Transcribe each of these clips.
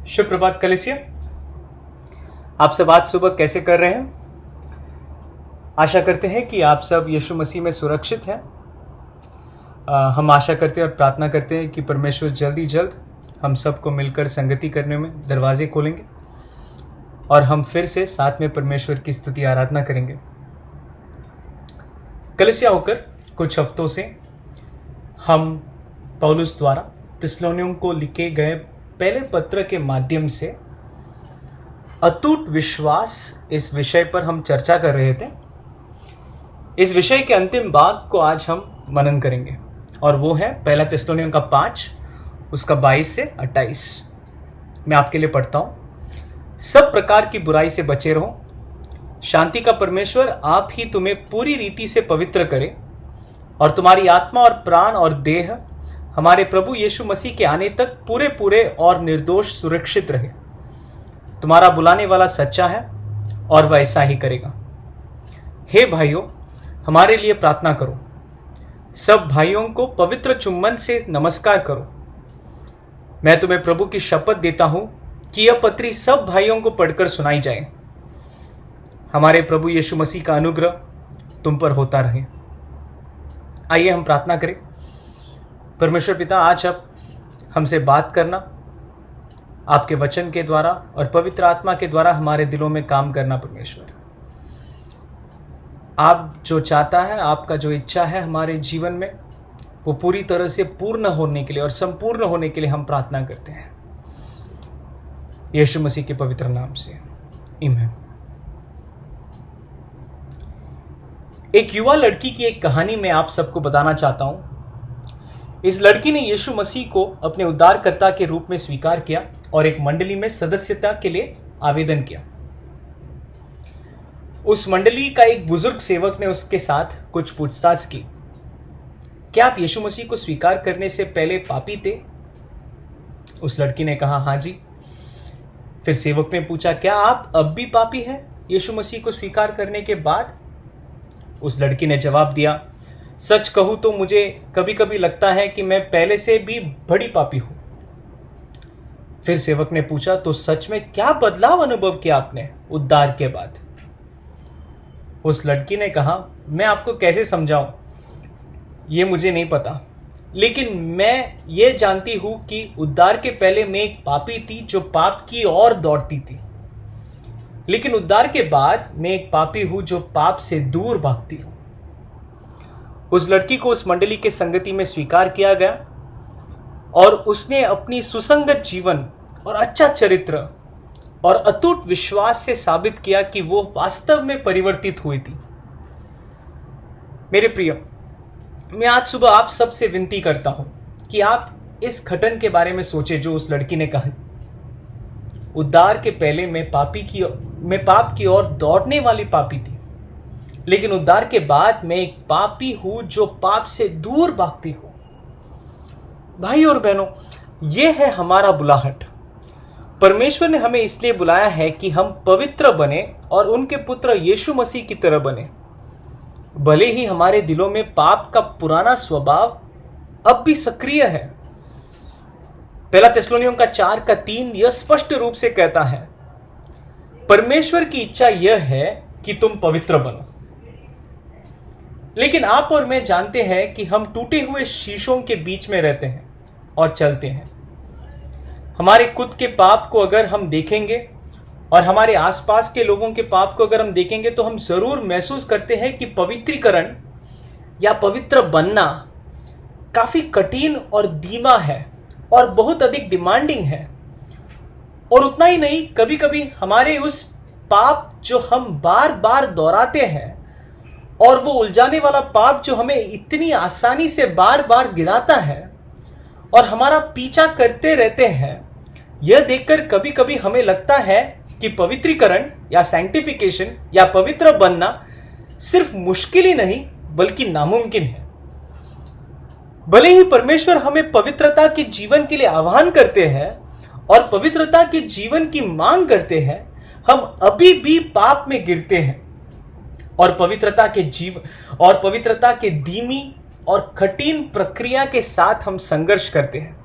शुभ प्रभात कलिसिया। आप सब आज सुबह कैसे कर रहे हैं? आशा करते हैं कि आप सब यीशु मसीह में सुरक्षित हैं। हम आशा करते हैं और प्रार्थना करते हैं कि परमेश्वर जल्दी जल्द हम सबको मिलकर संगति करने में दरवाजे खोलेंगे और हम फिर से साथ में परमेश्वर की स्तुति आराधना करेंगे। कलिसिया होकर कुछ हफ्तों से हम पौलुस द्वारा थिस्सलुनीयों को लिखे गए पहले पत्र के माध्यम से अटूट विश्वास इस विषय पर हम चर्चा कर रहे थे। इस विषय के अंतिम भाग को आज हम मनन करेंगे और वो है पहला थिस्सलुनीयों का 5 उसका 22 से 28। मैं आपके लिए पढ़ता हूँ। सब प्रकार की बुराई से बचे रहो, शांति का परमेश्वर आप ही तुम्हें पूरी रीति से पवित्र करे और तुम्हारी आत्मा और प्राण और देह हमारे प्रभु यीशु मसीह के आने तक पूरे पूरे और निर्दोष सुरक्षित रहे। तुम्हारा बुलाने वाला सच्चा है और वह ऐसा ही करेगा। हे भाइयों, हमारे लिए प्रार्थना करो। सब भाइयों को पवित्र चुम्बन से नमस्कार करो। मैं तुम्हें प्रभु की शपथ देता हूं कि यह पत्री सब भाइयों को पढ़कर सुनाई जाए। हमारे प्रभु यीशु मसीह का अनुग्रह तुम पर होता रहे। आइए हम प्रार्थना करें। परमेश्वर पिता, आज आप हमसे बात करना, आपके वचन के द्वारा और पवित्र आत्मा के द्वारा हमारे दिलों में काम करना। परमेश्वर, आप जो चाहता है, आपका जो इच्छा है हमारे जीवन में, वो पूरी तरह से पूर्ण होने के लिए और संपूर्ण होने के लिए हम प्रार्थना करते हैं यीशु मसीह के पवित्र नाम से, आमीन। एक युवा लड़की की एक कहानी मैं आप सबको बताना चाहता हूं। इस लड़की ने यीशु मसीह को अपने उद्धारकर्ता के रूप में स्वीकार किया और एक मंडली में सदस्यता के लिए आवेदन किया। उस मंडली का एक बुजुर्ग सेवक ने उसके साथ कुछ पूछताछ की। क्या आप यीशु मसीह को स्वीकार करने से पहले पापी थे? उस लड़की ने कहा, हाँ जी। फिर सेवक ने पूछा, क्या आप अब भी पापी हैं यीशु मसीह को स्वीकार करने के बाद? उस लड़की ने जवाब दिया, सच कहूं तो मुझे कभी कभी लगता है कि मैं पहले से भी बड़ी पापी हूं। फिर सेवक ने पूछा, तो सच में क्या बदलाव अनुभव किया आपने उद्धार के बाद? उस लड़की ने कहा, मैं आपको कैसे समझाऊं, ये मुझे नहीं पता, लेकिन मैं ये जानती हूं कि उद्धार के पहले मैं एक पापी थी जो पाप की ओर दौड़ती थी, लेकिन उद्धार के बाद मैं एक पापी हूं जो पाप से दूर भागती हूं। उस लड़की को उस मंडली के संगति में स्वीकार किया गया और उसने अपनी सुसंगत जीवन और अच्छा चरित्र और अटूट विश्वास से साबित किया कि वो वास्तव में परिवर्तित हुई थी। मेरे प्रिय, मैं आज सुबह आप सबसे विनती करता हूं कि आप इस घटन के बारे में सोचें जो उस लड़की ने कहा। उद्धार के पहले मैं पाप की ओर दौड़ने वाली पापी थी, लेकिन उद्धार के बाद मैं एक पापी हूं जो पाप से दूर भागती हूं। भाई और बहनों, यह है हमारा बुलाहट। परमेश्वर ने हमें इसलिए बुलाया है कि हम पवित्र बने और उनके पुत्र यीशु मसीह की तरह बने। भले ही हमारे दिलों में पाप का पुराना स्वभाव अब भी सक्रिय है। पहला थिस्सलुनीयों का 4:3 यह स्पष्ट रूप से कहता है, परमेश्वर की इच्छा यह है कि तुम पवित्र बनो। लेकिन आप और मैं जानते हैं कि हम टूटे हुए शीशों के बीच में रहते हैं और चलते हैं। हमारे खुद के पाप को अगर हम देखेंगे और हमारे आसपास के लोगों के पाप को अगर हम देखेंगे तो हम जरूर महसूस करते हैं कि पवित्रीकरण या पवित्र बनना काफी कठिन और धीमा है और बहुत अधिक डिमांडिंग है। और उतना ही नहीं, कभी कभी हमारे उस पाप जो हम बार बार दोहराते हैं और वो उलझाने वाला पाप जो हमें इतनी आसानी से बार बार गिराता है और हमारा पीछा करते रहते हैं, यह देखकर कभी कभी हमें लगता है कि पवित्रीकरण या सैंक्टिफिकेशन या पवित्र बनना सिर्फ मुश्किल ही नहीं बल्कि नामुमकिन है। भले ही परमेश्वर हमें पवित्रता के जीवन के लिए आह्वान करते हैं और पवित्रता के जीवन की मांग करते हैं, हम अभी भी पाप में गिरते हैं और पवित्रता के धीमी और कठिन प्रक्रिया के साथ हम संघर्ष करते हैं।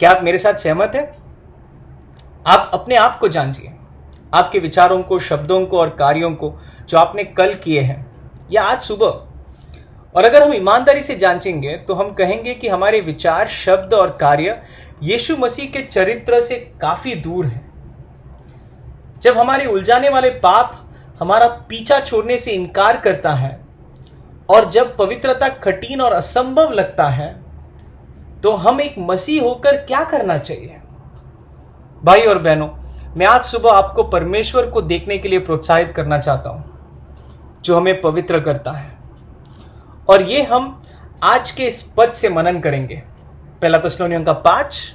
क्या आप मेरे साथ सहमत हैं? आप अपने आप को जांचिए, आपके विचारों को, शब्दों को और कार्यों को जो आपने कल किए हैं या आज सुबह। और अगर हम ईमानदारी से जांचेंगे तो हम कहेंगे कि हमारे विचार, शब्द और कार्य यीशु मसीह के चरित्र से काफी दूर हैं। जब हमारे उलझाने वाले पाप हमारा पीछा छोड़ने से इनकार करता है और जब पवित्रता कठिन और असंभव लगता है, तो हम एक मसीह होकर क्या करना चाहिए? भाई और बहनों, मैं आज सुबह आपको परमेश्वर को देखने के लिए प्रोत्साहित करना चाहता हूं, जो हमें पवित्र करता है। और ये हम आज के इस पद से मनन करेंगे, पहला थिस्सलुनीकियों का 5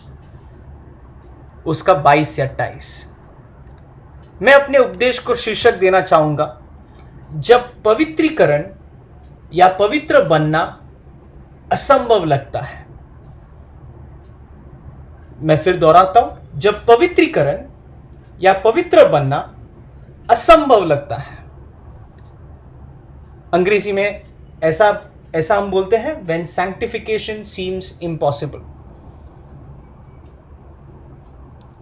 उसका 22 से 28। मैं अपने उपदेश को शीर्षक देना चाहूंगा, जब पवित्रीकरण या पवित्र बनना असंभव लगता है। मैं फिर दोहराता हूं, जब पवित्रीकरण या पवित्र बनना असंभव लगता है। अंग्रेजी में ऐसा हम बोलते हैं, when sanctification seems impossible।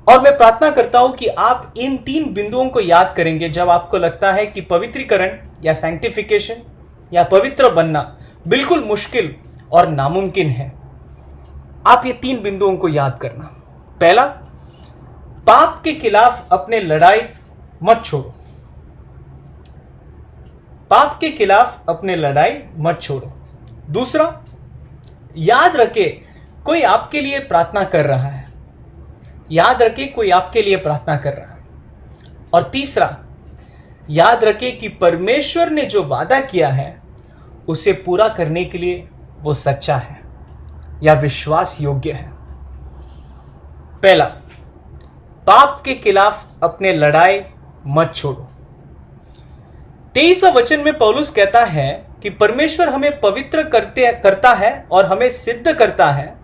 और मैं प्रार्थना करता हूं कि आप इन 3 बिंदुओं को याद करेंगे जब आपको लगता है कि पवित्रीकरण या सैंक्टिफिकेशन या पवित्र बनना बिल्कुल मुश्किल और नामुमकिन है। आप ये 3 बिंदुओं को याद करना। पहला, पाप के खिलाफ अपने लड़ाई मत छोड़ो। पाप के खिलाफ अपने लड़ाई मत छोड़ो। दूसरा, याद रखे कोई आपके लिए प्रार्थना कर रहा है। याद रखे कोई आपके लिए प्रार्थना कर रहा है। और तीसरा, याद रखे कि परमेश्वर ने जो वादा किया है उसे पूरा करने के लिए वो सच्चा है या विश्वास योग्य है। पहला, पाप के खिलाफ अपने लड़ाई मत छोड़ो। 23वां वचन में पौलुस कहता है कि परमेश्वर हमें पवित्र करता है और हमें सिद्ध करता है,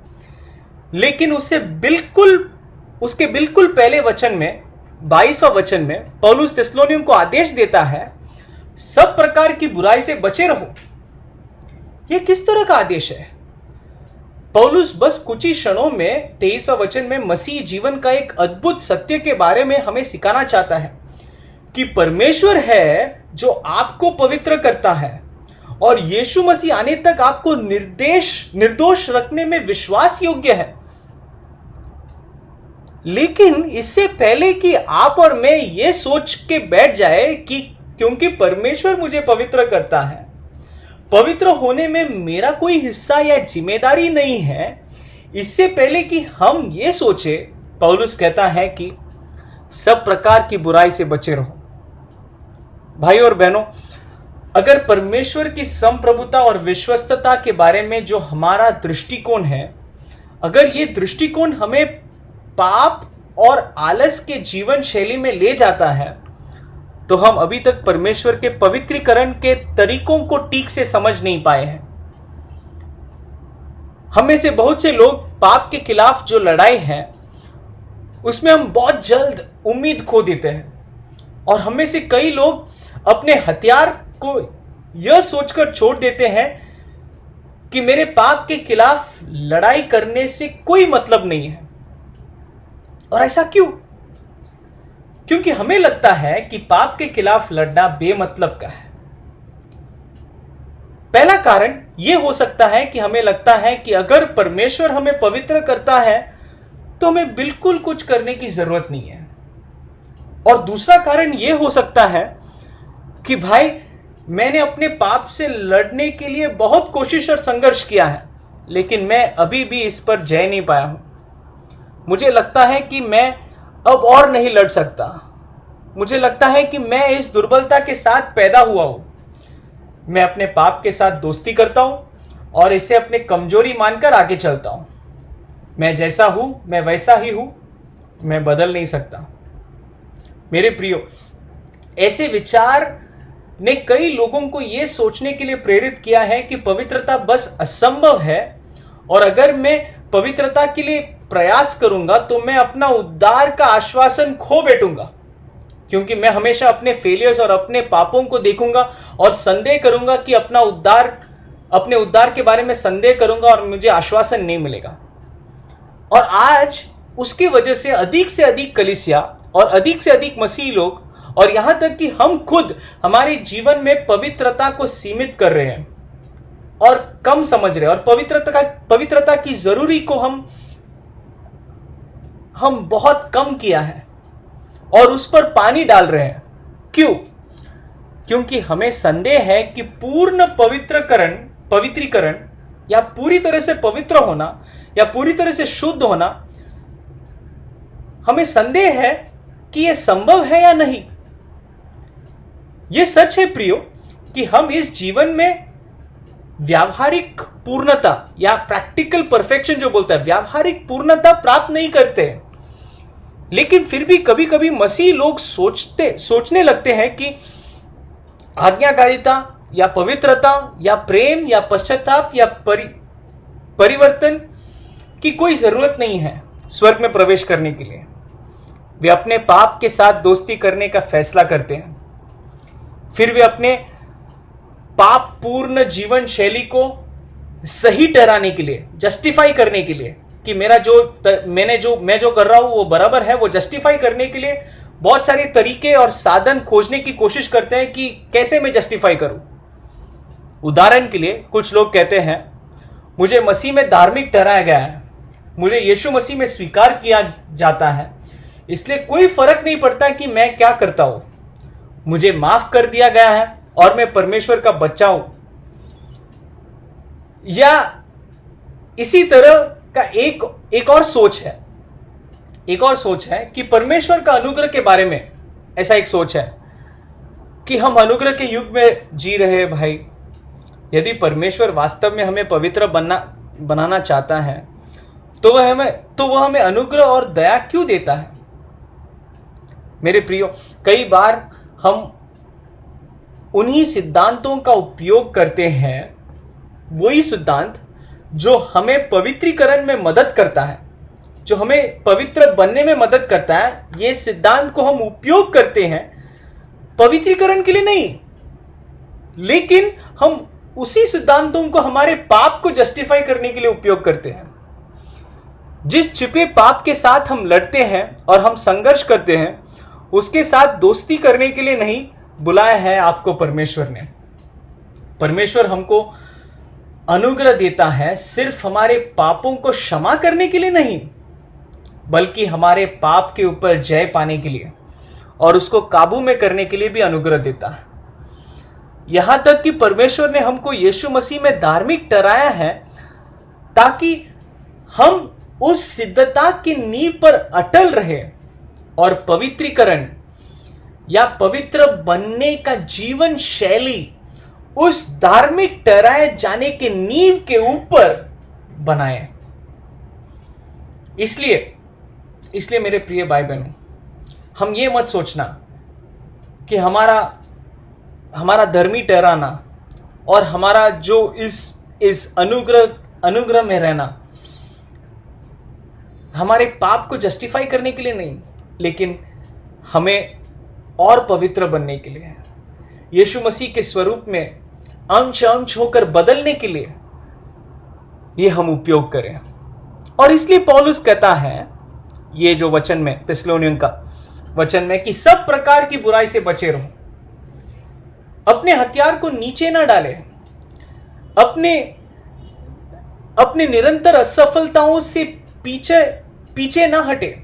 लेकिन उसके बिल्कुल पहले वचन में 22वां वचन में पौलुस थिस्सलुनीकियों को आदेश देता है, सब प्रकार की बुराई से बचे रहो। यह किस तरह का आदेश है? पौलुस बस कुछ ही क्षणों में 23वां वचन में मसीह जीवन का एक अद्भुत सत्य के बारे में हमें सिखाना चाहता है कि परमेश्वर है जो आपको पवित्र करता है और यीशु मसीह आने तक आपको निर्दोष रखने में विश्वास योग्य है। लेकिन इससे पहले कि आप और मैं ये सोच के बैठ जाए कि क्योंकि परमेश्वर मुझे पवित्र करता है, पवित्र होने में मेरा कोई हिस्सा या जिम्मेदारी नहीं है, इससे पहले कि हम ये सोचे, पौलुस कहता है कि सब प्रकार की बुराई से बचे रहो। भाई और बहनों, अगर परमेश्वर की संप्रभुता और विश्वस्तता के बारे में जो हमारा दृष्टिकोण है, अगर ये दृष्टिकोण हमें पाप और आलस के जीवन शैली में ले जाता है, तो हम अभी तक परमेश्वर के पवित्रीकरण के तरीकों को ठीक से समझ नहीं पाए हैं। हम में से बहुत से लोग पाप के खिलाफ जो लड़ाई है उसमें हम बहुत जल्द उम्मीद खो देते हैं, और हम में से कई लोग अपने हथियार को यह सोचकर छोड़ देते हैं कि मेरे पाप के खिलाफ लड़ाई करने से कोई मतलब नहीं है। और ऐसा क्यों? क्योंकि हमें लगता है कि पाप के खिलाफ लड़ना बेमतलब का है। पहला कारण यह हो सकता है कि हमें लगता है कि अगर परमेश्वर हमें पवित्र करता है तो हमें बिल्कुल कुछ करने की जरूरत नहीं है। और दूसरा कारण यह हो सकता है कि भाई, मैंने अपने पाप से लड़ने के लिए बहुत कोशिश और संघर्ष किया है, लेकिन मैं अभी भी इस पर जय नहीं पाया हूं। मुझे लगता है कि मैं अब और नहीं लड़ सकता। मुझे लगता है कि मैं इस दुर्बलता के साथ पैदा हुआ हूं। मैं अपने पाप के साथ दोस्ती करता हूं और इसे अपनी कमजोरी मानकर आगे चलता हूं। मैं जैसा हूं मैं वैसा ही हूं, मैं बदल नहीं सकता। मेरे प्रियो, ऐसे विचार ने कई लोगों को यह सोचने के लिए प्रेरित किया है कि पवित्रता बस असंभव है, और अगर मैं पवित्रता के लिए प्रयास करूंगा तो मैं अपना उद्धार का आश्वासन खो बैठूंगा, क्योंकि मैं हमेशा अपने फेलियर्स और अपने पापों को देखूंगा और संदेह करूंगा कि अपने उद्धार के बारे में संदेह करूंगा और मुझे आश्वासन नहीं मिलेगा। और आज उसकी वजह से अधिक कलीसिया और अधिक से अधिक मसीही लोग और यहां तक कि हम खुद हमारे जीवन में पवित्रता को सीमित कर रहे हैं और कम समझ रहे हैं, और पवित्रता की जरूरी को हम बहुत कम किया है और उस पर पानी डाल रहे हैं। क्यों? क्योंकि हमें संदेह है कि पूर्ण पवित्रीकरण या पूरी तरह से पवित्र होना या पूरी तरह से शुद्ध होना, हमें संदेह है कि यह संभव है या नहीं। यह सच है प्रियो कि हम इस जीवन में व्यावहारिक पूर्णता या प्रैक्टिकल परफेक्शन जो बोलता है, व्यावहारिक पूर्णता प्राप्त नहीं करते, लेकिन फिर भी कभी कभी मसीह लोग सोचने लगते हैं कि आज्ञाकारिता या पवित्रता या प्रेम या पश्चाताप या परिवर्तन की कोई जरूरत नहीं है स्वर्ग में प्रवेश करने के लिए। वे अपने पाप के साथ दोस्ती करने का फैसला करते हैं, फिर वे अपने पाप पूर्ण जीवन शैली को सही ठहराने के लिए, जस्टिफाई करने के लिए कि मैं जो कर रहा हूं वो बराबर है, वो जस्टिफाई करने के लिए बहुत सारे तरीके और साधन खोजने की कोशिश करते हैं कि कैसे मैं जस्टिफाई करूं। उदाहरण के लिए कुछ लोग कहते हैं, मुझे मसीह में धार्मिक ठहराया गया है, मुझे यीशु मसीह में स्वीकार किया जाता है, इसलिए कोई फर्क नहीं पड़ता कि मैं क्या करता हूं, मुझे माफ कर दिया गया है और मैं परमेश्वर का बच्चा हूं। या इसी तरह का एक और सोच है कि परमेश्वर का अनुग्रह के बारे में ऐसा एक सोच है कि हम अनुग्रह के युग में जी रहे हैं भाई। यदि परमेश्वर वास्तव में हमें पवित्र बनाना चाहता है तो वह हमें अनुग्रह और दया क्यों देता है? मेरे प्रियो, कई बार हम उन्हीं सिद्धांतों का उपयोग करते हैं, वही सिद्धांत जो हमें पवित्रीकरण में मदद करता है, जो हमें पवित्र बनने में मदद करता है, ये सिद्धांत को हम उपयोग करते हैं पवित्रीकरण के लिए नहीं, लेकिन हम उसी सिद्धांतों को हमारे पाप को जस्टिफाई करने के लिए उपयोग करते हैं। जिस छिपे पाप के साथ हम लड़ते हैं और हम संघर्ष करते हैं, उसके साथ दोस्ती करने के लिए नहीं बुलाया है आपको परमेश्वर ने। परमेश्वर हमको अनुग्रह देता है सिर्फ हमारे पापों को क्षमा करने के लिए नहीं, बल्कि हमारे पाप के ऊपर जय पाने के लिए और उसको काबू में करने के लिए भी अनुग्रह देता है। यहां तक कि परमेश्वर ने हमको यीशु मसीह में धार्मिक ठहराया है ताकि हम उस सिद्धता की नींव पर अटल रहे और पवित्रीकरण या पवित्र बनने का जीवन शैली उस धार्मिक ठहराए जाने के नींव के ऊपर बनाए। इसलिए मेरे प्रिय भाई बहनों, हम ये मत सोचना कि हमारा धर्मी ठहराना और हमारा जो इस अनुग्रह में रहना हमारे पाप को जस्टिफाई करने के लिए नहीं, लेकिन हमें और पवित्र बनने के लिए, यीशु मसीह के स्वरूप में अंश होकर बदलने के लिए ये हम उपयोग करें। और इसलिए पौलुस कहता है ये जो वचन में, थिस्सलुनीकियों का वचन में, कि सब प्रकार की बुराई से बचे रहो, अपने हथियार को नीचे ना डाले, अपने निरंतर असफलताओं से पीछे ना हटे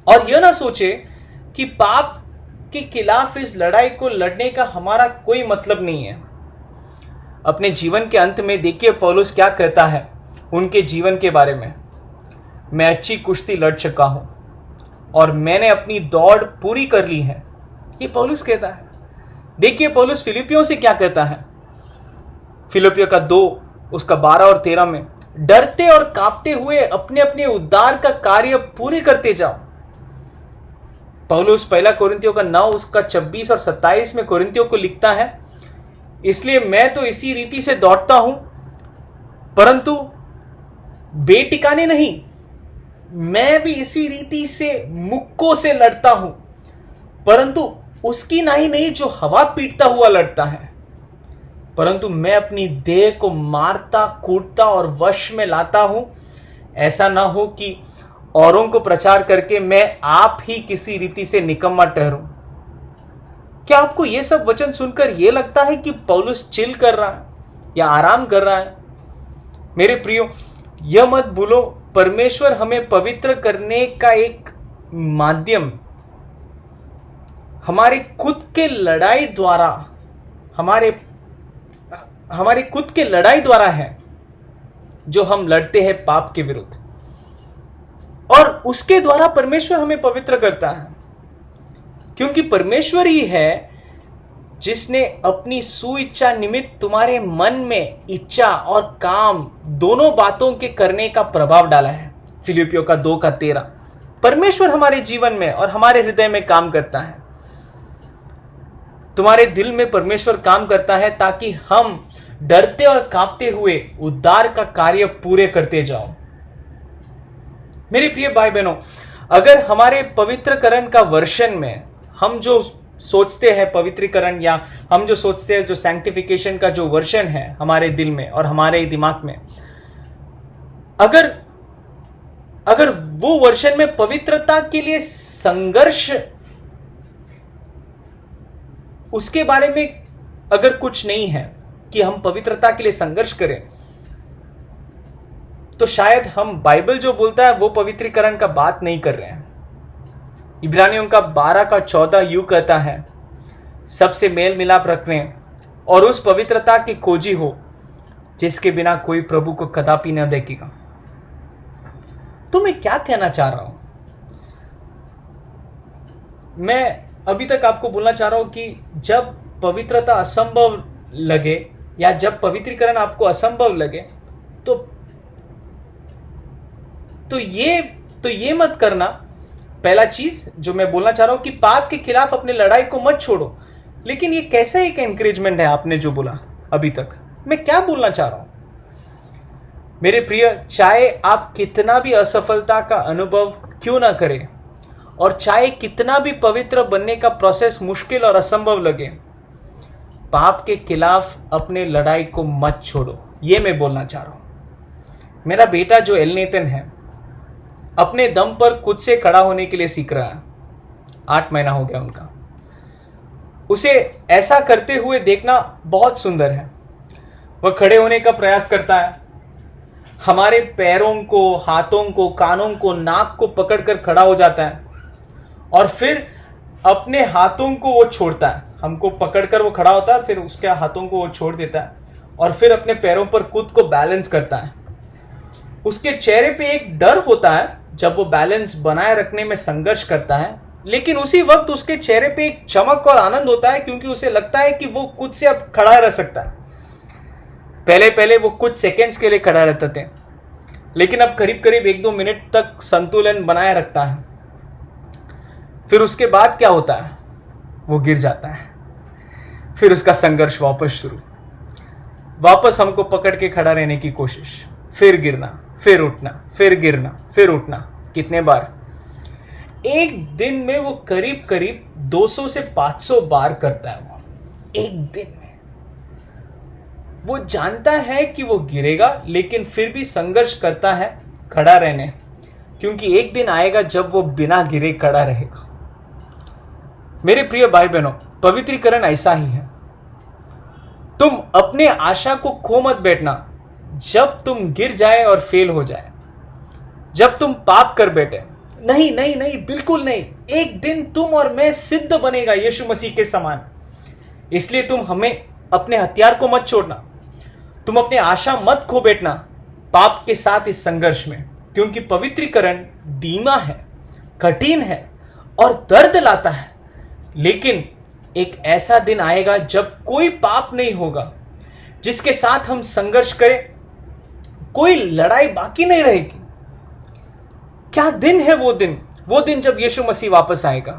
और यह ना सोचे कि पाप के खिलाफ इस लड़ाई को लड़ने का हमारा कोई मतलब नहीं है। अपने जीवन के अंत में देखिए पौलुस क्या कहता है उनके जीवन के बारे में। मैं अच्छी कुश्ती लड़ चुका हूं और मैंने अपनी दौड़ पूरी कर ली है, ये पौलुस कहता है। देखिए पौलुस फिलिपियों से क्या कहता है, फिलिपियों का 2 उसका 12 और 13 में, डरते और कांपते हुए अपने अपने उद्धार का कार्य पूरे करते जाओ। पौलुस 1 कोरिन्थियों का 9 उसका 26 और 27 में कोरिन्थियों को लिखता है, इसलिए मैं तो इसी रीति से दौड़ता हूं, परंतु बेटिकाने नहीं, मैं भी इसी रीति से मुक्कों से लड़ता हूं, परंतु उसकी नहीं जो हवा पीटता हुआ लड़ता है, परंतु मैं अपनी देह को मारता कूटता और वश में लाता हूं, ऐसा ना हो कि औरों को प्रचार करके मैं आप ही किसी रीति से निकम्मा ठहरूं। क्या आपको यह सब वचन सुनकर यह लगता है कि पौलुस चिल कर रहा है या आराम कर रहा है? मेरे प्रियो, यह मत भूलो, परमेश्वर हमें पवित्र करने का एक माध्यम हमारे खुद के लड़ाई द्वारा हमारे खुद के लड़ाई द्वारा है, जो हम लड़ते हैं पाप के विरुद्ध, और उसके द्वारा परमेश्वर हमें पवित्र करता है। क्योंकि परमेश्वर ही है जिसने अपनी सुइच्छा निमित्त तुम्हारे मन में इच्छा और काम दोनों बातों के करने का प्रभाव डाला है। फिलिपियों का 2:13। परमेश्वर हमारे जीवन में और हमारे हृदय में काम करता है। तुम्हारे दिल में परमेश्वर काम करता है ताकि हम डरते और कांपते हुए उद्धार का कार्य पूरे करते जाओ। मेरे प्रिय भाई बहनों, अगर हमारे पवित्रकरण का वर्षन में हम जो सोचते हैं पवित्रीकरण, या हम जो सोचते हैं जो सैंक्टिफिकेशन का जो वर्षन है हमारे दिल में और हमारे दिमाग में, अगर वो वर्षन में पवित्रता के लिए संघर्ष, उसके बारे में अगर कुछ नहीं है कि हम पवित्रता के लिए संघर्ष करें, तो शायद हम बाइबल जो बोलता है वो पवित्रीकरण का बात नहीं कर रहे हैं। इब्रानियों का 12:14 यूं कहता है, सबसे मेल मिलाप रखने और उस पवित्रता की खोजी हो जिसके बिना कोई प्रभु को कदापि न देखेगा। तो मैं क्या कहना चाह रहा हूं? मैं अभी तक आपको बोलना चाह रहा हूं कि जब पवित्रता असंभव लगे या जब पवित्रीकरण आपको असंभव लगे, तो ये मत करना। पहला चीज जो मैं बोलना चाह रहा हूं कि पाप के खिलाफ अपने लड़ाई को मत छोड़ो। लेकिन ये कैसा एक एनकरेजमेंट है आपने जो बोला अभी तक? मैं क्या बोलना चाह रहा हूं? मेरे प्रिय, चाहे आप कितना भी असफलता का अनुभव क्यों ना करें और चाहे कितना भी पवित्र बनने का प्रोसेस मुश्किल और असंभव लगे, पाप के खिलाफ अपने लड़ाई को मत छोड़ो। ये मैं बोलना चाह रहा हूं। मेरा बेटा जो एलनेतन है, अपने दम पर खुद से खड़ा होने के लिए सीख रहा है। 8 महीना हो गया उनका। उसे ऐसा करते हुए देखना बहुत सुंदर है। वह खड़े होने का प्रयास करता है, हमारे पैरों को, हाथों को, कानों को, नाक को पकड़कर खड़ा हो जाता है और फिर अपने हाथों को वो छोड़ता है। हमको पकड़कर वो खड़ा होता है, फिर उसके हाथों को वो छोड़ देता है और फिर अपने पैरों पर खुद को बैलेंस करता है। उसके चेहरे पे एक डर होता है जब वो बैलेंस बनाए रखने में संघर्ष करता है, लेकिन उसी वक्त उसके चेहरे पे एक चमक और आनंद होता है क्योंकि उसे लगता है कि वो खुद से अब खड़ा रह सकता है। पहले पहले वो कुछ सेकेंड्स के लिए खड़ा रहते थे, लेकिन अब करीब करीब 1-2 मिनट तक संतुलन बनाए रखता है। फिर उसके बाद क्या होता है? वो गिर जाता है। फिर उसका संघर्ष वापस शुरू, वापस हमको पकड़ के खड़ा रहने की कोशिश, फिर गिरना, फिर उठना, फिर गिरना, फिर उठना। कितने बार? एक दिन में वो करीब करीब 200 से 500 बार करता है। वो एक दिन में वो जानता है कि वो गिरेगा, लेकिन फिर भी संघर्ष करता है खड़ा रहने, क्योंकि एक दिन आएगा जब वो बिना गिरे खड़ा रहेगा। मेरे प्रिय भाई बहनों, पवित्रीकरण ऐसा ही है। तुम अपने आशा को खो मत बैठना जब तुम गिर जाए और फेल हो जाए, जब तुम पाप कर बैठे। नहीं नहीं नहीं, बिल्कुल नहीं। एक दिन तुम और मैं सिद्ध बनेगा यीशु मसीह के समान। इसलिए तुम हमें अपने हथियार को मत छोड़ना, तुम अपने आशा मत खो बैठना पाप के साथ इस संघर्ष में, क्योंकि पवित्रीकरण धीमा है, कठिन है और दर्द लाता है। लेकिन एक ऐसा दिन आएगा जब कोई पाप नहीं होगा जिसके साथ हम संघर्ष करें, कोई लड़ाई बाकी नहीं रहेगी। क्या दिन है वो दिन? वो दिन जब यीशु मसीह वापस आएगा।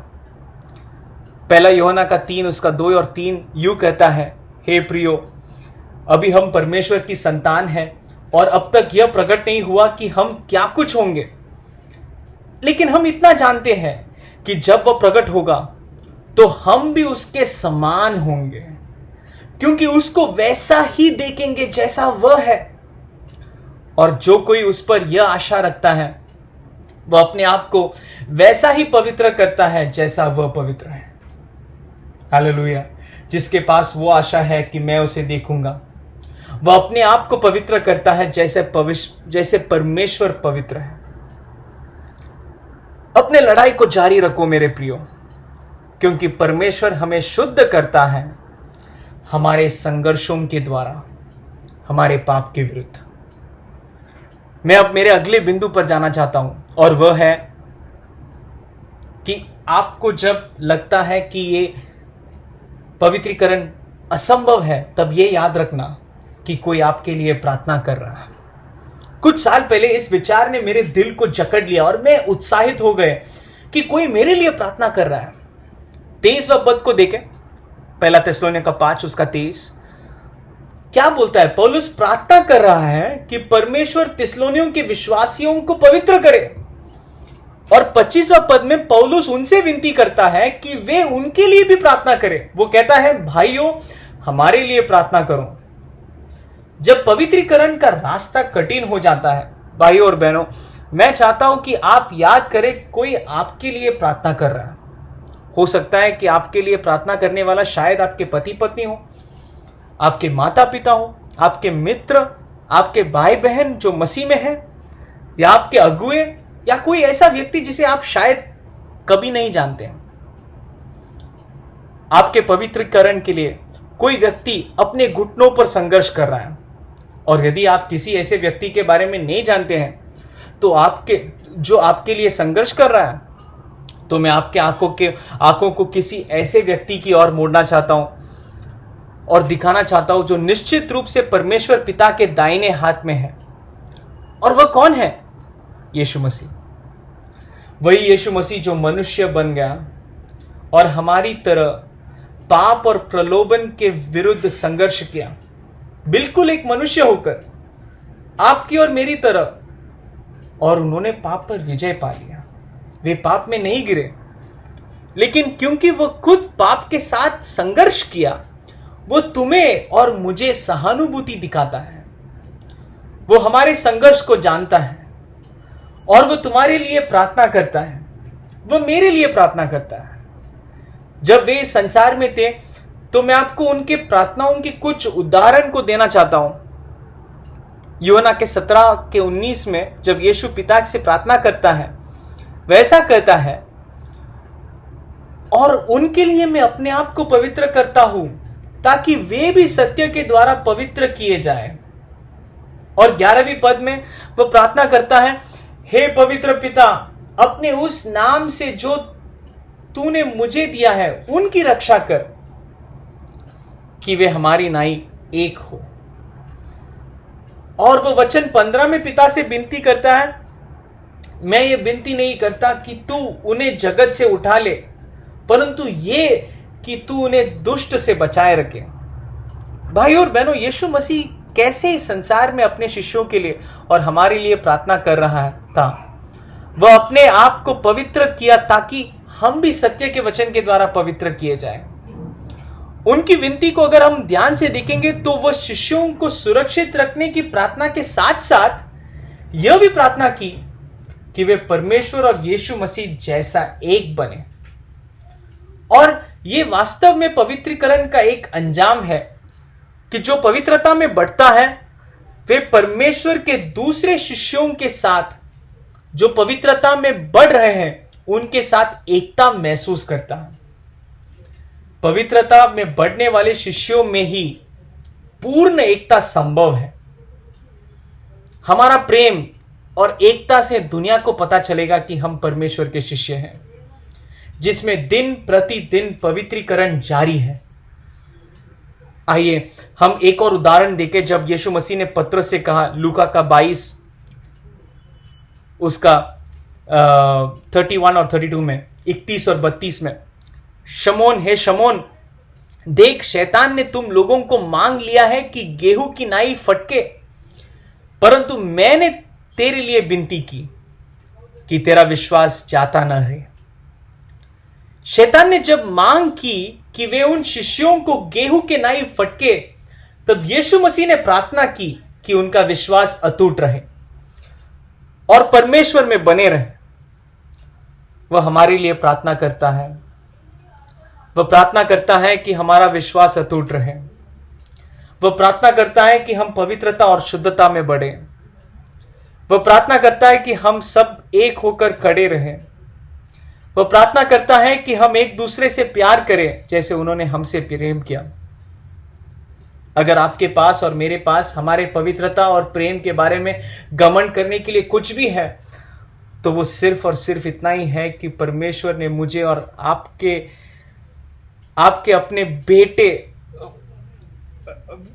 पहला यूहन्ना का 3 उसका 2 और 3 यूं कहता है, हे प्रियो, अभी हम परमेश्वर की संतान हैं और अब तक यह प्रकट नहीं हुआ कि हम क्या कुछ होंगे, लेकिन हम इतना जानते हैं कि जब वह प्रकट होगा तो हम भी उसके समान होंगे, क्योंकि उसको वैसा ही देखेंगे जैसा वह है। और जो कोई उस पर यह आशा रखता है वो अपने आप को वैसा ही पवित्र करता है जैसा वह पवित्र है। हालेलुया। जिसके पास वो आशा है कि मैं उसे देखूंगा, वह अपने आप को पवित्र करता है जैसे परमेश्वर पवित्र है। अपने लड़ाई को जारी रखो मेरे प्रियो, क्योंकि परमेश्वर हमें शुद्ध करता है हमारे संघर्षों के द्वारा, हमारे पाप के विरुद्ध। मैं अब मेरे अगले बिंदु पर जाना चाहता हूं, और वह है कि आपको जब लगता है कि ये पवित्रीकरण असंभव है, तब ये याद रखना कि कोई आपके लिए प्रार्थना कर रहा है। कुछ साल पहले इस विचार ने मेरे दिल को जकड़ लिया और मैं उत्साहित हो गए कि कोई मेरे लिए प्रार्थना कर रहा है। 23वां पद को देखें, पहला थिस्सलुनीका 5 उसका 23 क्या बोलता है? पौलुस प्रार्थना कर रहा है कि परमेश्वर थिस्सलुनियों के विश्वासियों को पवित्र करे, और 25वां पद में पौलुस उनसे विनती करता है कि वे उनके लिए भी प्रार्थना करें। वो कहता है, भाइयों हमारे लिए प्रार्थना करो। जब पवित्रीकरण का रास्ता कठिन हो जाता है, भाइयों और बहनों, मैं चाहता हूं कि आप याद करें कोई आपके लिए प्रार्थना कर रहा है। हो सकता है कि आपके लिए प्रार्थना करने वाला शायद आपके पति पत्नी हो, आपके माता पिता हो, आपके मित्र, आपके भाई बहन जो मसीह में है, या आपके अगुए, या कोई ऐसा व्यक्ति जिसे आप शायद कभी नहीं जानते हैं। आपके पवित्रीकरण के लिए कोई व्यक्ति अपने घुटनों पर संघर्ष कर रहा है, और यदि आप किसी ऐसे व्यक्ति के बारे में नहीं जानते हैं तो आपके लिए संघर्ष कर रहा है, तो मैं आपके आंखों को किसी ऐसे व्यक्ति की ओर मोड़ना चाहता हूं और दिखाना चाहता हूं जो निश्चित रूप से परमेश्वर पिता के दाहिने हाथ में है। और वह कौन है? यीशु मसीह। वही यीशु मसीह जो मनुष्य बन गया और हमारी तरह पाप और प्रलोभन के विरुद्ध संघर्ष किया, बिल्कुल एक मनुष्य होकर, आपकी और मेरी तरह, और उन्होंने पाप पर विजय पा लिया। वे पाप में नहीं गिरे, लेकिन क्योंकि वह खुद पाप के साथ संघर्ष किया, वो तुम्हें और मुझे सहानुभूति दिखाता है। वो हमारे संघर्ष को जानता है और वो तुम्हारे लिए प्रार्थना करता है, वो मेरे लिए प्रार्थना करता है। जब वे इस संसार में थे तो मैं आपको उनके प्रार्थनाओं के कुछ उदाहरण को देना चाहता हूं। यूहन्ना के 17:19 में जब यीशु पिता से प्रार्थना करता है, वैसा करता है, और उनके लिए मैं अपने आप को पवित्र करता हूं ताकि वे भी सत्य के द्वारा पवित्र किए जाए। और 11वें पद में वह प्रार्थना करता है, हे पवित्र पिता, अपने उस नाम से जो तूने मुझे दिया है उनकी रक्षा कर, कि वे हमारी नाई एक हो। और वह वचन 15 में पिता से विनती करता है, मैं ये विनती नहीं करता कि तू उन्हें जगत से उठा ले, परंतु ये कि तू उन्हें दुष्ट से बचाए रखे। भाई और बहनों, यीशु मसीह कैसे इस संसार में अपने शिष्यों के लिए और हमारे लिए प्रार्थना कर रहा था? वह अपने आप को पवित्र किया ताकि हम भी सत्य के वचन के द्वारा पवित्र किए जाएं। उनकी विनती को अगर हम ध्यान से देखेंगे तो वह शिष्यों को सुरक्षित रखने की प्रार्थना के साथ साथ यह भी प्रार्थना की कि वे परमेश्वर और यीशु मसीह जैसा एक बने। और यह वास्तव में पवित्रीकरण का एक अंजाम है कि जो पवित्रता में बढ़ता है वे परमेश्वर के दूसरे शिष्यों के साथ जो पवित्रता में बढ़ रहे हैं उनके साथ एकता महसूस करता है। पवित्रता में बढ़ने वाले शिष्यों में ही पूर्ण एकता संभव है। हमारा प्रेम और एकता से दुनिया को पता चलेगा कि हम परमेश्वर के शिष्य हैं, जिसमें दिन प्रतिदिन पवित्रीकरण जारी है। आइए हम एक और उदाहरण देखें। जब यीशु मसीह ने पत्रस से कहा, लूका का 22 उसका 31 और 32 में, 31 और 32 में, शमौन, हे शमौन, देख शैतान ने तुम लोगों को मांग लिया है कि गेहूं की नाई फटके, परंतु मैंने तेरे लिए विनती की कि तेरा विश्वास जाता न रहे। शैतान ने जब मांग की कि वे उन शिष्यों को गेहूं के नाई फटके, तब यीशु मसीह ने प्रार्थना की कि उनका विश्वास अटूट रहे और परमेश्वर में बने रहे। वह हमारे लिए प्रार्थना करता है। वह प्रार्थना करता है कि हमारा विश्वास अटूट रहे। वह प्रार्थना करता है कि हम पवित्रता और शुद्धता में बढ़े। वह प्रार्थना करता है कि हम सब एक होकर खड़े रहें। वह प्रार्थना करता है कि हम एक दूसरे से प्यार करें जैसे उन्होंने हमसे प्रेम किया। अगर आपके पास और मेरे पास हमारे पवित्रता और प्रेम के बारे में घमंड करने के लिए कुछ भी है, तो वो सिर्फ और सिर्फ इतना ही है कि परमेश्वर ने मुझे और आपके अपने बेटे,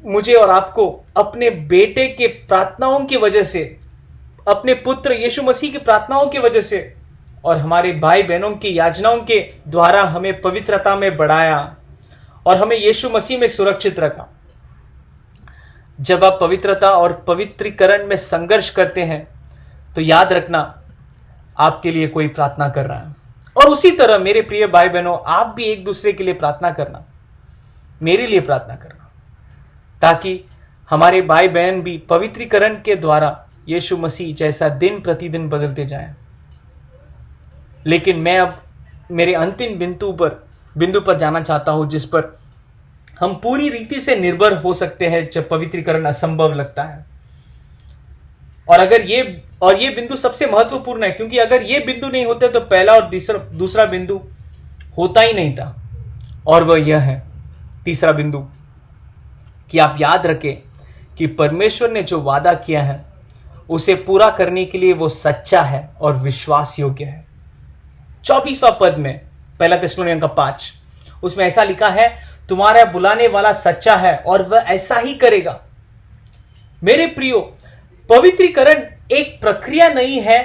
मुझे और आपको अपने बेटे के प्रार्थनाओं की वजह से, अपने पुत्र यीशु मसीह की प्रार्थनाओं की वजह से और हमारे भाई बहनों की याचनाओं के द्वारा हमें पवित्रता में बढ़ाया और हमें यीशु मसीह में सुरक्षित रखा। जब आप पवित्रता और पवित्रीकरण में संघर्ष करते हैं तो याद रखना आपके लिए कोई प्रार्थना कर रहा है। और उसी तरह मेरे प्रिय भाई बहनों, आप भी एक दूसरे के लिए प्रार्थना करना, मेरे लिए प्रार्थना करना, ताकि हमारे भाई बहन भी पवित्रीकरण के द्वारा यीशु मसीह जैसा दिन प्रतिदिन बदलते जाएं। लेकिन मैं अब मेरे अंतिम बिंदु पर जाना चाहता हूं, जिस पर हम पूरी रीति से निर्भर हो सकते हैं जब पवित्रीकरण असंभव लगता है। और ये बिंदु सबसे महत्वपूर्ण है, क्योंकि अगर ये बिंदु नहीं होते तो पहला और दूसरा बिंदु होता ही नहीं था। और वह यह है, तीसरा बिंदु, कि आप याद रखें कि परमेश्वर ने जो वादा किया है उसे पूरा करने के लिए वो सच्चा है और विश्वास योग्य है। 24वां पद में, पहला थिस्सलुनीकियों 5, उसमें ऐसा लिखा है, तुम्हारा बुलाने वाला सच्चा है और वह ऐसा ही करेगा। मेरे प्रियो, पवित्रीकरण एक प्रक्रिया नहीं है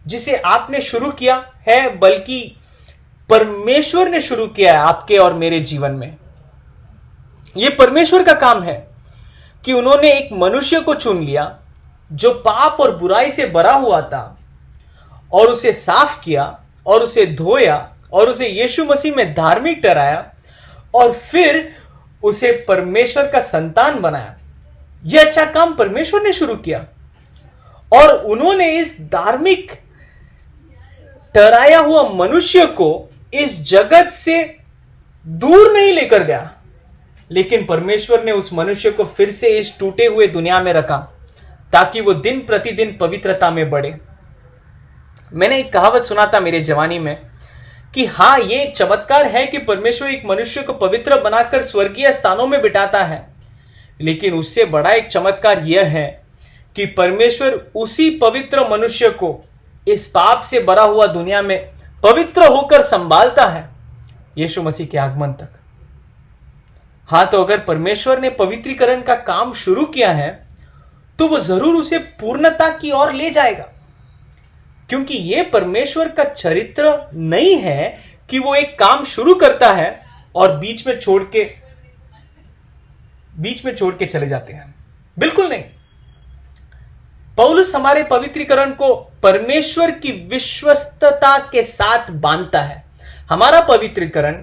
जिसे आपने शुरू किया है, बल्कि परमेश्वर ने शुरू किया है आपके और मेरे जीवन में। यह परमेश्वर का काम है कि उन्होंने एक मनुष्य को चुन लिया जो पाप और बुराई से भरा हुआ था, और उसे साफ किया और उसे धोया और उसे यीशु मसीह में धार्मिक ठहराया और फिर उसे परमेश्वर का संतान बनाया। यह अच्छा काम परमेश्वर ने शुरू किया और उन्होंने इस धार्मिक ठहराया हुआ मनुष्य को इस जगत से दूर नहीं लेकर गया, लेकिन परमेश्वर ने उस मनुष्य को फिर से इस टूटे हुए दुनिया में रखा ताकि वो दिन प्रतिदिन पवित्रता में बढ़े। मैंने एक कहावत सुना था मेरे जवानी में कि हाँ, ये एक चमत्कार है कि परमेश्वर एक मनुष्य को पवित्र बनाकर स्वर्गीय स्थानों में बिठाता है, लेकिन उससे बड़ा एक चमत्कार यह है कि परमेश्वर उसी पवित्र मनुष्य को इस पाप से भरा हुआ दुनिया में पवित्र होकर संभालता है यीशु मसीह के आगमन तक। हाँ, तो अगर परमेश्वर ने पवित्रीकरण का काम शुरू किया है तो वो जरूर उसे पूर्णता की ओर ले जाएगा, क्योंकि यह परमेश्वर का चरित्र नहीं है कि वो एक काम शुरू करता है और बीच में छोड़ के चले जाते हैं। बिल्कुल नहीं। पौलुस हमारे पवित्रीकरण को परमेश्वर की विश्वस्तता के साथ बांधता है। हमारा पवित्रीकरण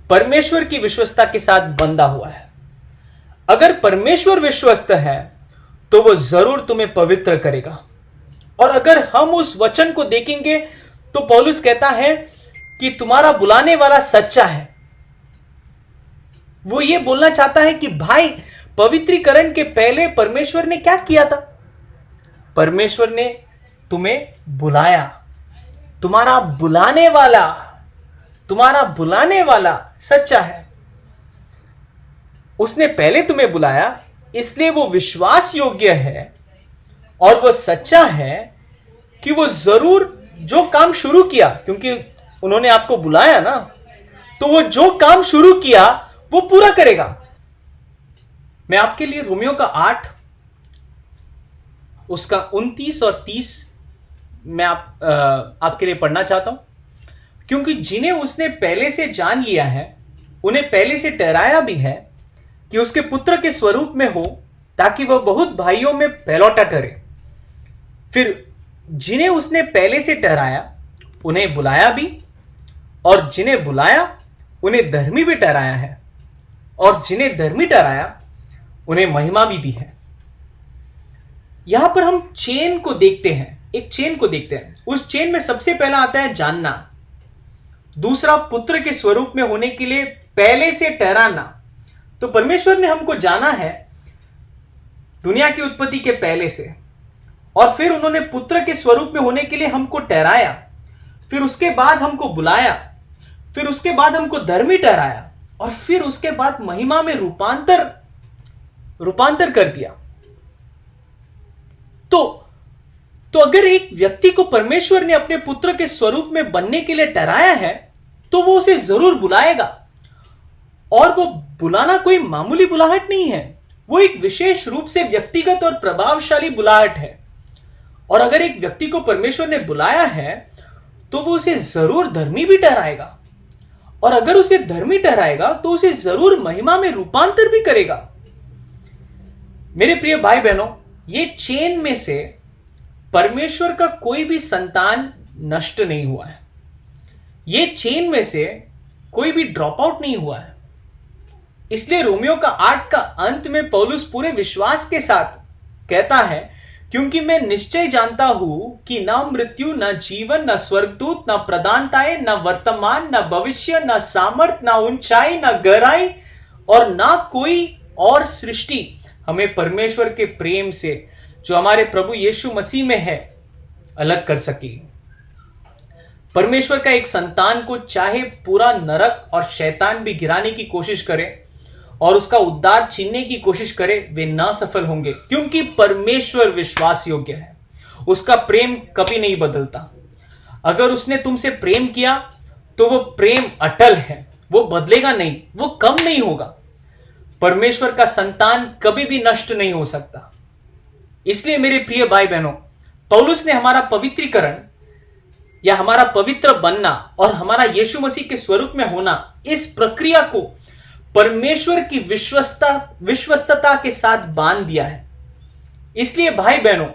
परमेश्वर की विश्वस्तता के साथ बंधा हुआ है। अगर परमेश्वर विश्वस्त है तो वो जरूर तुम्हें पवित्र करेगा। और अगर हम उस वचन को देखेंगे तो पौलुस कहता है कि तुम्हारा बुलाने वाला सच्चा है। वो ये बोलना चाहता है कि भाई, पवित्रीकरण के पहले परमेश्वर ने क्या किया था? परमेश्वर ने तुम्हें बुलाया। तुम्हारा बुलाने वाला सच्चा है। उसने पहले तुम्हें बुलाया, इसलिए वो विश्वास योग्य है और वो सच्चा है कि वो जरूर जो काम शुरू किया, क्योंकि उन्होंने आपको बुलाया ना, तो वो जो काम शुरू किया वो पूरा करेगा। मैं आपके लिए रोमियो का 8 उसका 29 और 30 मैं आपके लिए पढ़ना चाहता हूं, क्योंकि जिन्हें उसने पहले से जान लिया है उन्हें पहले से ठहराया भी है कि उसके पुत्र के स्वरूप में हो, ताकि वह बहुत भाइयों में पहलौठा ठहरे। फिर जिन्हें उसने पहले से ठहराया उन्हें बुलाया भी, और जिन्हें बुलाया उन्हें धर्मी भी ठहराया है, और जिन्हें धर्मी ठहराया उन्हें महिमा भी दी है। यहां पर हम चेन को देखते हैं एक चेन को देखते हैं। उस चेन में सबसे पहला आता है जानना, दूसरा पुत्र के स्वरूप में होने के लिए पहले से ठहराना। तो परमेश्वर ने हमको जाना है दुनिया की उत्पत्ति के पहले से, और फिर उन्होंने पुत्र के स्वरूप में होने के लिए हमको ठहराया, फिर उसके बाद हमको बुलाया, फिर उसके बाद हमको धर्मी ठहराया, और फिर उसके बाद महिमा में रूपांतर कर दिया। तो अगर एक व्यक्ति को परमेश्वर ने अपने पुत्र के स्वरूप में बनने के लिए ठहराया है, तो वो उसे जरूर बुलाएगा। और वो बुलाना कोई मामूली बुलाहट नहीं है, वो एक विशेष रूप से व्यक्तिगत और प्रभावशाली बुलाहट है। और अगर एक व्यक्ति को परमेश्वर ने बुलाया है, तो वो उसे जरूर धर्मी भी ठहराएगा, और अगर उसे धर्मी ठहराएगा तो उसे जरूर महिमा में रूपांतर भी करेगा। मेरे प्रिय भाई बहनों, ये चेन में से परमेश्वर का कोई भी संतान नष्ट नहीं हुआ है, ये चेन में से कोई भी ड्रॉप आउट नहीं हुआ है। इसलिए रोमियो का 8 का अंत में पौलुस पूरे विश्वास के साथ कहता है, क्योंकि मैं निश्चय जानता हूं कि ना मृत्यु, ना जीवन, ना स्वर्गदूत, ना प्रधानताएं, ना वर्तमान, ना भविष्य, ना सामर्थ, ना ऊंचाई, ना गहराई, और ना कोई और सृष्टि हमें परमेश्वर के प्रेम से जो हमारे प्रभु यीशु मसीह में है अलग कर सकेगी। परमेश्वर का एक संतान को चाहे पूरा नरक और शैतान भी गिराने की कोशिश करे और उसका उद्धार छीनने की कोशिश करे, वे ना सफल होंगे, क्योंकि परमेश्वर विश्वास योग्य है। उसका प्रेम कभी नहीं बदलता। अगर उसने तुमसे प्रेम किया तो वो प्रेम अटल है, वो बदलेगा नहीं, वो कम नहीं होगा। परमेश्वर का संतान कभी भी नष्ट नहीं हो सकता। इसलिए मेरे प्रिय भाई बहनों, पौलुस ने हमारा पवित्रीकरण या हमारा पवित्र बनना और हमारा यीशु मसीह के स्वरूप में होना, इस प्रक्रिया को परमेश्वर की विश्वस्तता के साथ बांध दिया है। इसलिए भाई बहनों,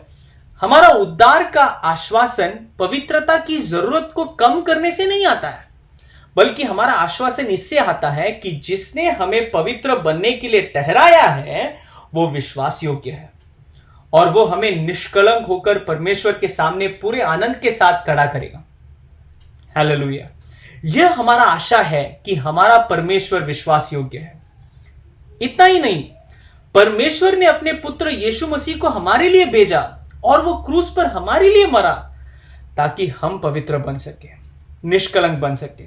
हमारा उद्धार का आश्वासन पवित्रता की जरूरत को कम करने से नहीं आता है, बल्कि हमारा आश्वासन इससे आता है कि जिसने हमें पवित्र बनने के लिए ठहराया है वो विश्वास योग्य है, और वो हमें निष्कलंक होकर परमेश्वर के सामने पूरे आनंद के साथ खड़ा करेगा। हालेलुया। यह हमारा आशा है कि हमारा परमेश्वर विश्वास योग्य है। इतना ही नहीं, परमेश्वर ने अपने पुत्र यीशु मसीह को हमारे लिए भेजा और वो क्रूस पर हमारे लिए मरा, ताकि हम पवित्र बन सके, निष्कलंक बन सके।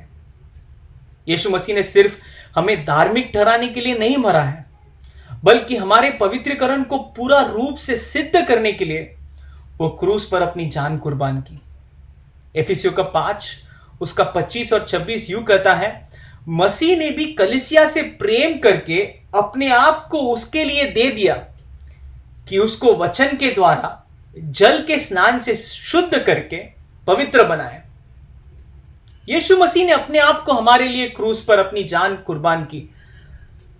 यीशु मसीह ने सिर्फ हमें धार्मिक ठहराने के लिए नहीं मरा है, बल्कि हमारे पवित्रीकरण को पूरा रूप से सिद्ध करने के लिए वो क्रूस पर अपनी जान कुर्बान की। एफिसियों का 5 उसका 25 और 26 यूं कहता है, मसीह ने भी कलीसिया से प्रेम करके अपने आप को उसके लिए दे दिया कि उसको वचन के द्वारा जल के स्नान से शुद्ध करके पवित्र बनाए। यीशु मसीह ने अपने आप को हमारे लिए क्रूस पर अपनी जान कुर्बान की,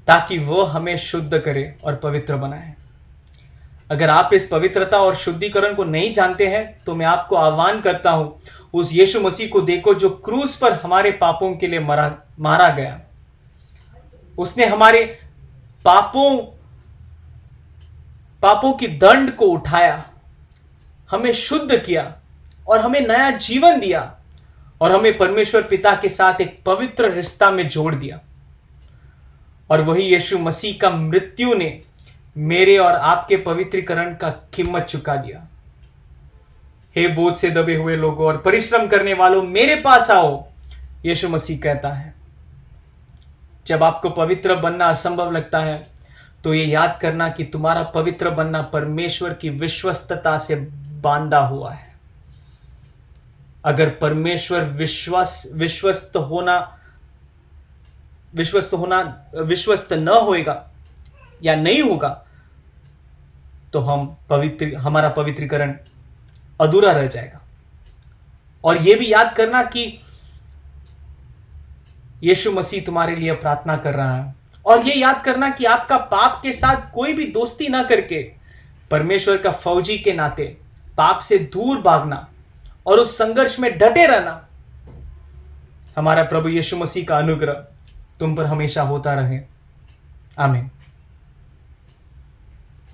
ताकि वो हमें शुद्ध करे और पवित्र बनाए। अगर आप इस पवित्रता और शुद्धिकरण को नहीं जानते हैं, तो मैं आपको आह्वान करता हूं, उस यीशु मसीह को देखो जो क्रूस पर हमारे पापों के लिए मारा गया। उसने हमारे पापों की दंड को उठाया, हमें शुद्ध किया और हमें नया जीवन दिया, और हमें परमेश्वर पिता के साथ एक पवित्र रिश्ता में जोड़ दिया। और वही यीशु मसीह का मृत्यु ने मेरे और आपके पवित्रीकरण का कीमत चुका दिया। हे बोझ से दबे हुए लोगों और परिश्रम करने वालों, मेरे पास आओ, यीशु मसीह कहता है। जब आपको पवित्र बनना असंभव लगता है, तो ये याद करना कि तुम्हारा पवित्र बनना परमेश्वर की विश्वस्तता से बांधा हुआ है। अगर परमेश्वर विश्वस्त न होएगा या नहीं होगा, तो हमारा पवित्रीकरण अधूरा रह जाएगा। और यह भी याद करना कि यीशु मसीह तुम्हारे लिए प्रार्थना कर रहा है, और यह याद करना कि आपका पाप के साथ कोई भी दोस्ती ना करके परमेश्वर का फौजी के नाते पाप से दूर भागना और उस संघर्ष में डटे रहना। हमारा प्रभु यीशु मसीह का अनुग्रह तुम पर हमेशा होता रहे। आमीन।